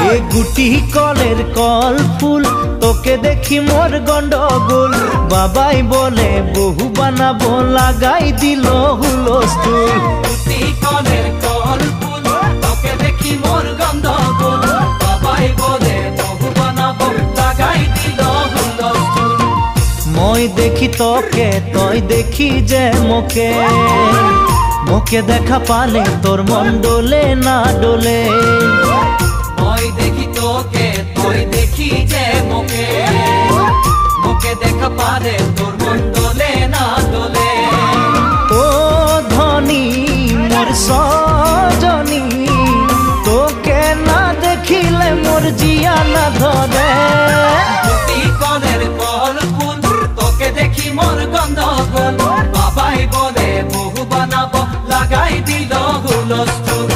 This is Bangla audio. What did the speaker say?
এ গুটি কলের কল ফুল তোকে দেখি মোর গন্ডগোল বাবাই বলে বহু বানাবো লাগাই দিল হুলস্থুল গুটি কলের কল ফুল তোকে দেখি মোর গন্ডগোল বাবাই বলে বহু বানাবো লাগাই দিল হুলস্থুল মই দেখি তোকে তই দেখি যে মোকে মোকে দেখা পালে তোর মন ডোলে না ডোলে মই দেখি তোকে তুই দেখি যে মোকে মোকে দেখা পারে তোর মন দোলে না দোলে ও ধনী মোর সজনী তোকে না দেখিলে মোর জিয়া না ধরে গুটি কলের কল ফুল তোকে দেখি মোর গন্ডগোল বাবাই বলে বহু বানাবো লাগাই দিল হুলস্থুল